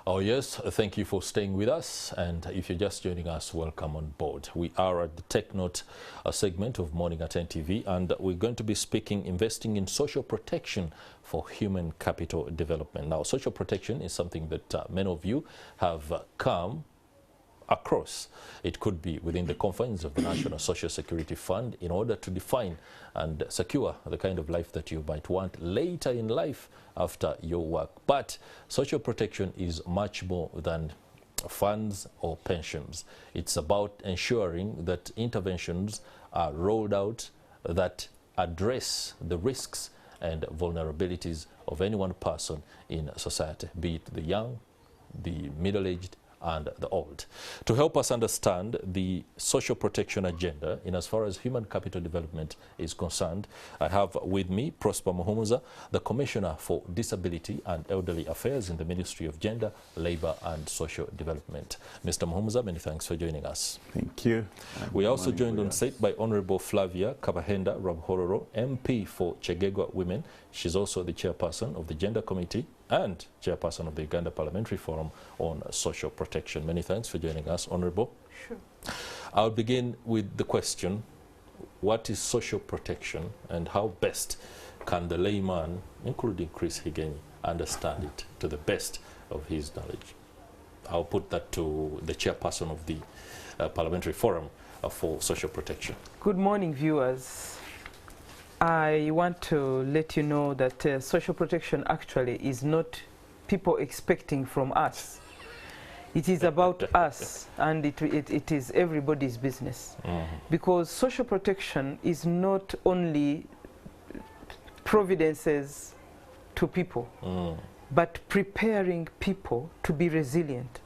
Oh yes, thank you for staying with us, and if you're just joining us, welcome on board. We are at the Tech Note segment of Morning at NTV, and we're going to be speaking investing in social protection for human capital development. Now, social protection is something that many of you have come across. It could be within the confines of the National Social Security Fund in order to define and secure the kind of life that you might want later in life after your work. But social protection is much more than funds or pensions. It's about ensuring that interventions are rolled out that address the risks and vulnerabilities of any one person in society, be it the young, the middle-aged, and the old. To help us understand the social protection agenda in as far as human capital development is concerned, I have with me Prosper Muhumuza, the Commissioner for Disability and Elderly Affairs in the Ministry of Gender, Labour and Social Development. Mr. Muhumuza, many thanks for joining us. Thank you. We are also joined on site by Honourable Flavia Kabahenda, Rwabuhoro, MP for Chegegwa Women. She's also the Chairperson of the Gender Committee and Chairperson of the Uganda Parliamentary Forum on Social Protection. Many thanks for joining us, Honourable. Sure. I'll begin with the question, what is social protection and how best can the layman, including Chris Higenyi, understand it to the best of his knowledge? I'll put that to the Chairperson of the Parliamentary Forum for Social Protection. Good morning, viewers. I want to let you know that social protection actually is not people expecting from us. It is about us, and it is everybody's business. Because social protection is not only providences to people, but preparing people to be resilient.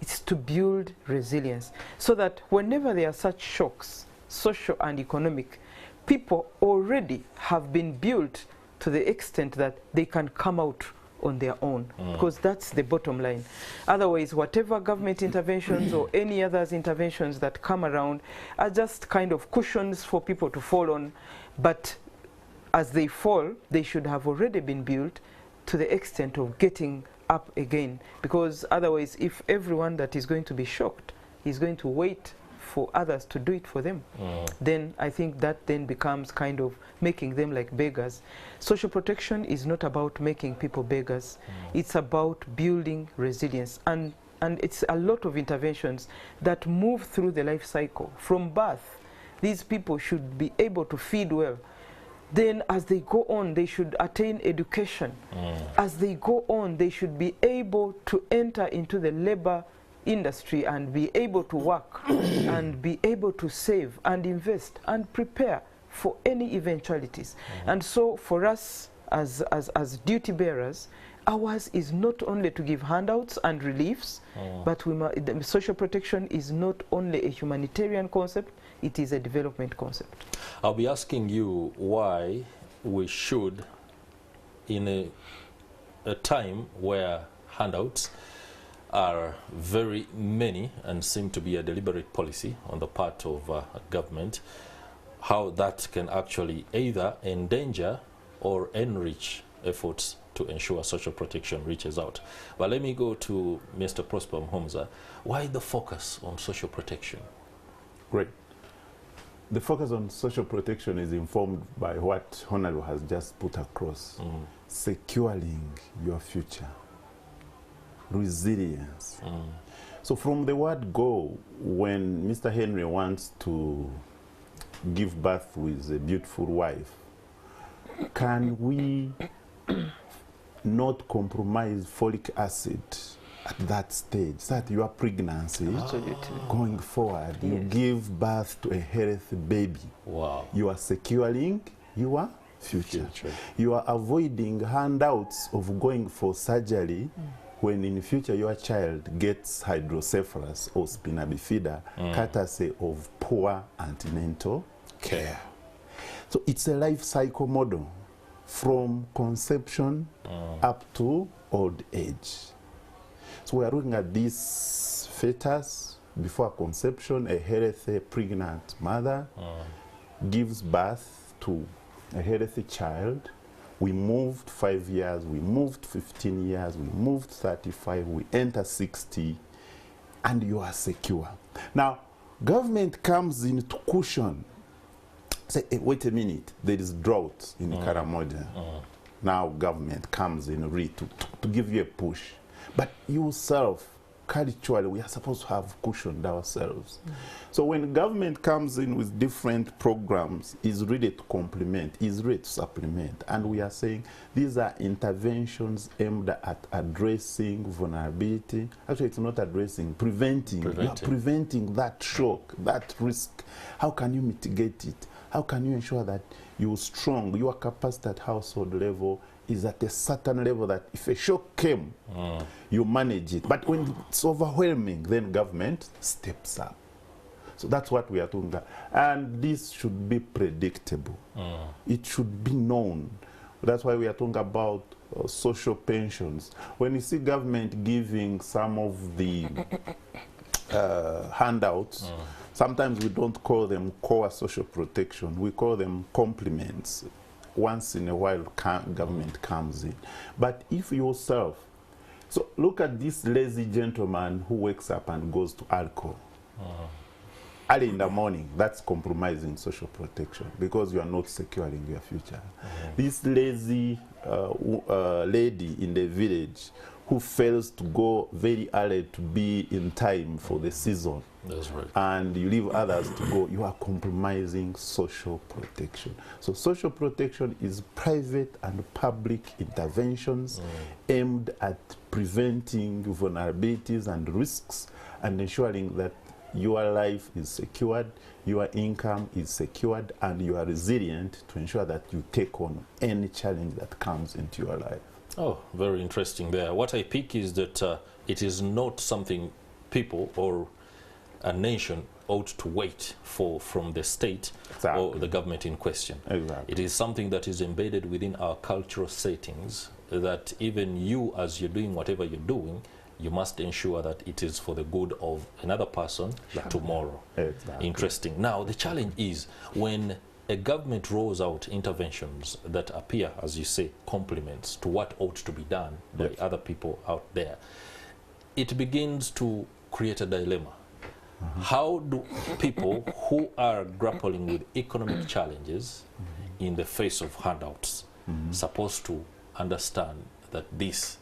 It's to build resilience so that whenever there are such shocks, social and economic, people already have been built to the extent that they can come out on their own, because that's the bottom line. Otherwise, whatever government interventions or any other interventions that come around are just kind of cushions for people to fall on, but as they fall, they should have already been built to the extent of getting up again, because otherwise, if everyone that is going to be shocked is going to wait for others to do it for them, then I think that then becomes kind of making them like beggars. Social protection is not about making people beggars. It's about building resilience, and it's a lot of interventions that move through the life cycle. From birth, these people should be able to feed well. Then as they go on, they should attain education. As they go on, they should be able to enter into the labor industry and be able to work and be able to save and invest and prepare for any eventualities. And so for us as duty bearers, ours is not only to give handouts and reliefs, but the social protection is not only a humanitarian concept, it is a development concept. I'll be asking you why we should, in a time where handouts are very many and seem to be a deliberate policy on the part of government, how that can actually either endanger or enrich efforts to ensure social protection reaches out. But let me go to Mr. Prosper Muhumuza. Why the focus on social protection? Great. The focus on social protection is informed by what Honorable has just put across. Securing your future. Resilience. So from the word go, when Mr. Henry wants to give birth with a beautiful wife, can we not compromise folic acid at that stage, so that your pregnancy, going forward, you give birth to a healthy baby. Wow. You are securing your future. You are avoiding handouts of going for surgery when in future your child gets hydrocephalus or spina bifida, courtesy of poor antenatal care. So it's a life cycle model from conception up to old age. So we are looking at this fetus before conception. A healthy pregnant mother gives birth to a healthy child We moved 5 years, we moved 15 years, we moved 35, we enter 60, and you are secure. Now, government comes in to cushion. Say, hey, wait a minute, there is drought in Karamoja. Now government comes in to give you a push. But yourself, culturally, we are supposed to have cushioned ourselves. So when government comes in with different programs, is ready to complement, is ready to supplement. And we are saying these are interventions aimed at addressing vulnerability. Actually, it's not addressing, preventing. You are preventing that shock, that risk. How can you mitigate it? How can you ensure that you're strong, your capacity at household level is at a certain level that if a shock came, you manage it. But when it's overwhelming, then government steps up. So that's what we are doing. And this should be predictable. It should be known. That's why we are talking about social pensions. When you see government giving some of the handouts, sometimes we don't call them core social protection. We call them compliments. Once in a while, government comes in. But if yourself, so look at this lazy gentleman who wakes up and goes to alcohol. Early in the morning, that's compromising social protection because you are not securing your future. This lazy lady in the village who fails to go very early to be in time for the season. That's right. And you leave others to go, you are compromising social protection. So social protection is private and public interventions aimed at preventing vulnerabilities and risks and ensuring that your life is secured, your income is secured, and you are resilient to ensure that you take on any challenge that comes into your life. Oh, very interesting there. What I pick is that it is not something people or a nation ought to wait for from the state or the government in question. It is something that is embedded within our cultural settings, that even you, as you're doing whatever you're doing, you must ensure that it is for the good of another person tomorrow. Interesting. Now, the challenge is when a government rolls out interventions that appear, as you say, complements to what ought to be done by other people out there, it begins to create a dilemma. How do people who are grappling with economic challenges in the face of handouts supposed to understand that this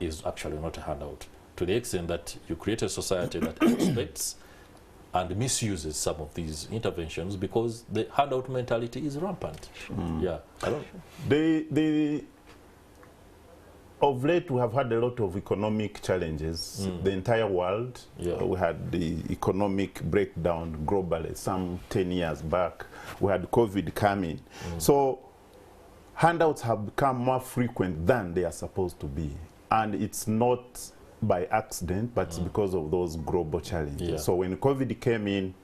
is actually not a handout, to the extent that you create a society that expects and misuses some of these interventions because the handout mentality is rampant? Yeah, I don't. Of late, we have had a lot of economic challenges. The entire world, we had the economic breakdown globally some 10 years back. We had COVID coming. So handouts have become more frequent than they are supposed to be. And it's not by accident, but it's because of those global challenges. So when COVID came in,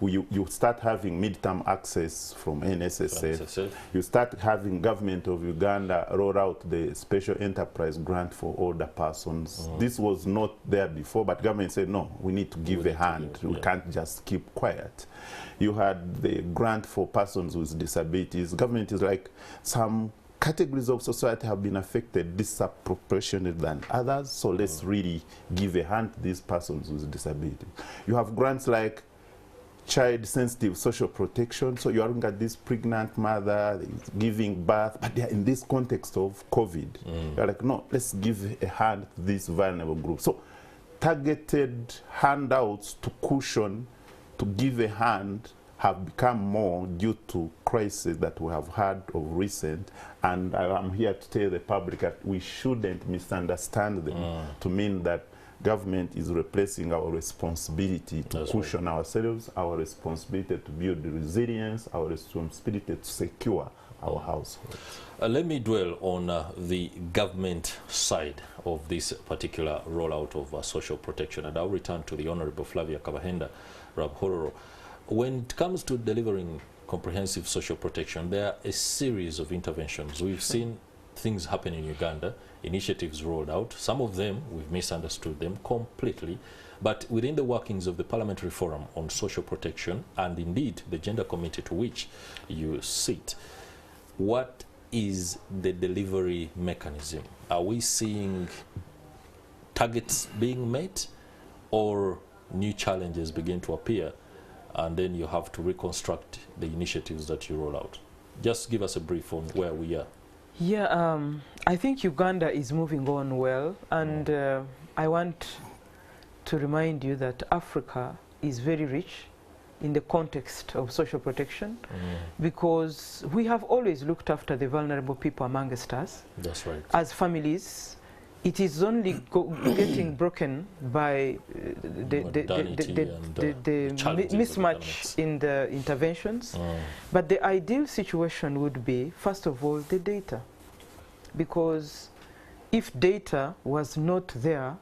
you start having midterm access from NSSF. You start having government of Uganda roll out the special enterprise grant for older persons. This was not there before, but government said, no, we need to give a hand. We can't just keep quiet. You had the grant for persons with disabilities. Government is like, some categories of society have been affected disproportionately than others, so let's really give a hand to these persons with disability. You have grants like child-sensitive social protection, so you are looking at this pregnant mother giving birth, but they are in this context of COVID. You're like, no, let's give a hand to this vulnerable group. So targeted handouts to cushion, to give a hand, have become more due to crises that we have had of recent, and I'm here to tell the public that we shouldn't misunderstand them to mean that government is replacing our responsibility to cushion ourselves, our responsibility to build the resilience, our responsibility to secure our households. Let me dwell on the government side of this particular rollout of social protection, and I'll return to the Honorable Flavia Kabahenda, Rwabuhoro. When it comes to delivering comprehensive social protection, there are a series of interventions. We've seen things happen in Uganda, initiatives rolled out. Some of them, we've misunderstood them completely. But within the workings of the Parliamentary Forum on Social Protection, and indeed the Gender Committee to which you sit, what is the delivery mechanism? Are we seeing targets being met, or new challenges begin to appear, and then you have to reconstruct the initiatives that you roll out? Just give us a brief on where we are. Yeah, I think Uganda is moving on well, and I want to remind you that Africa is very rich in the context of social protection, because we have always looked after the vulnerable people amongst us. That's right. As families, it is only getting broken by the mismatch in the interventions. But the ideal situation would be, first of all, the data. Because if data was not there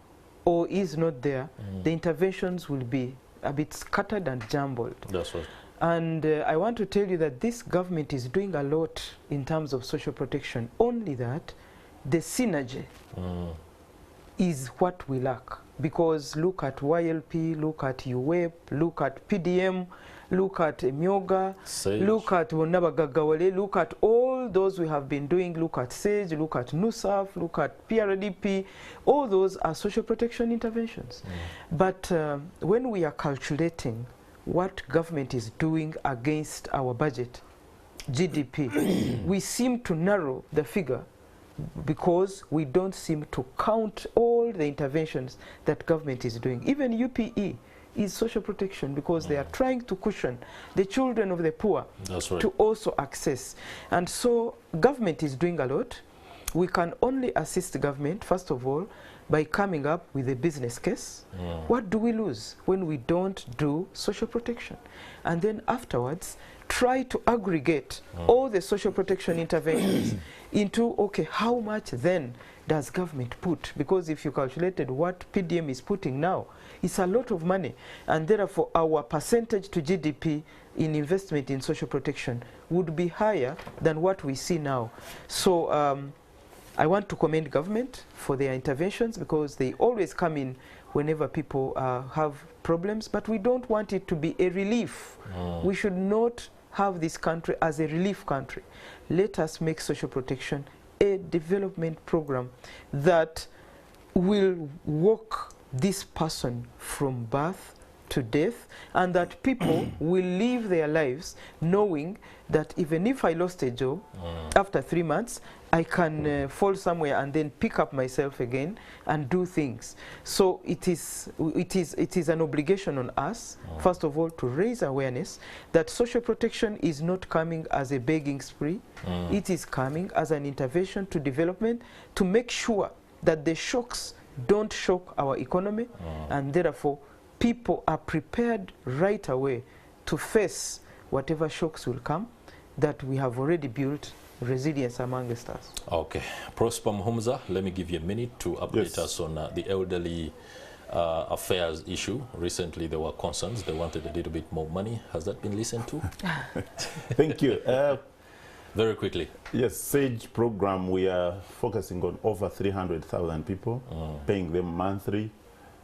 or is not there, the interventions will be a bit scattered and jumbled. That's right. And I want to tell you that this government is doing a lot in terms of social protection, only that the synergy is what we lack. Because look at YLP, look at UWEP, look at PDM, look at Myoga, look at Wonabagagawale, look at all those we have been doing, look at SAGE, look at NUSAF, look at PRDP. All those are social protection interventions. But when we are calculating what government is doing against our budget, GDP, we seem to narrow the figure, because we don't seem to count all the interventions that government is doing. Even UPE is social protection, because they are trying to cushion the children of the poor to also access. And so government is doing a lot. We can only assist the government, first of all, by coming up with a business case. What do we lose when we don't do social protection? And then afterwards, try to aggregate all the social protection interventions into, okay, how much then does government put? Because if you calculated what PDM is putting now, it's a lot of money. And therefore, our percentage to GDP in investment in social protection would be higher than what we see now. So I want to commend government for their interventions, because they always come in whenever people have problems, but we don't want it to be a relief. We should not have this country as a relief country. Let us make social protection a development program that will walk this person from birth to death, and that people will live their lives knowing that even if I lost a job, after 3 months, I can fall somewhere and then pick up myself again and do things. So it is an obligation on us, first of all, to raise awareness that social protection is not coming as a begging spree. It is coming as an intervention to development, to make sure that the shocks don't shock our economy, and therefore people are prepared right away to face whatever shocks will come, that we have already built resilience amongst us. Okay. Prosper Muhumuza, let me give you a minute to update us on the elderly affairs issue. Recently there were concerns, they wanted a little bit more money. Has that been listened to? Thank you. Very quickly. Yes, SAGE program, we are focusing on over 300,000 people, paying them monthly,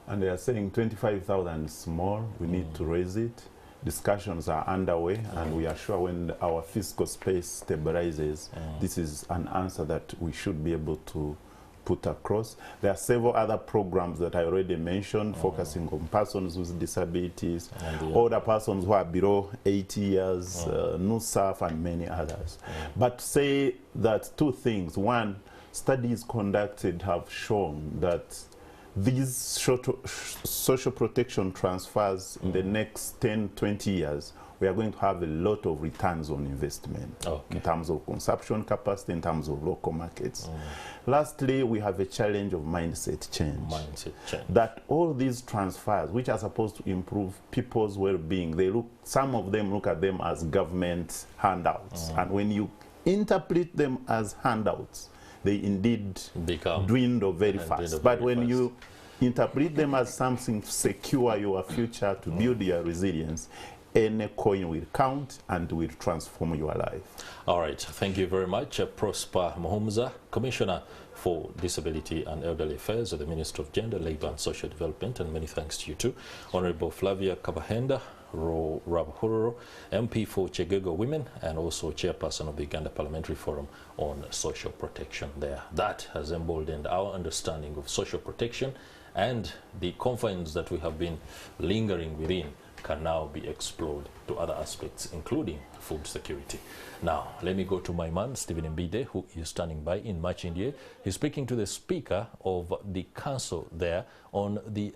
and they are saying 25,000 is small, we need to raise it. Discussions are underway, and we are sure when our fiscal space stabilizes, this is an answer that we should be able to put across. There are several other programs that I already mentioned, focusing on persons with disabilities, older persons who are below 80 years, NUSAF, and many others. But say that two things. One, studies conducted have shown that these social protection transfers in the next 10, 20 years, we are going to have a lot of returns on investment in terms of consumption capacity, in terms of local markets. Lastly, we have a challenge of mindset change. That all these transfers, which are supposed to improve people's well-being, some of them look at them as government handouts. And when you interpret them as handouts, they indeed dwindle very fast. But when you interpret them as something to secure your future, to build your resilience, any coin will count and will transform your life. All right, thank you very much. Prosper Muhumuza, Commissioner for Disability and Elderly Affairs at the Ministry of Gender, Labour and Social Development, and many thanks to you too. Honourable Flavia Kabahenda, Rwabuhoro, MP for Chegego Women, and also Chairperson of the Uganda Parliamentary Forum on Social Protection there. That has emboldened our understanding of social protection, and the confines that we have been lingering within can now be explored to other aspects, including food security. Now, let me go to my man, Stephen Mbide, who is standing by in Machindie. He's speaking to the Speaker of the Council there on the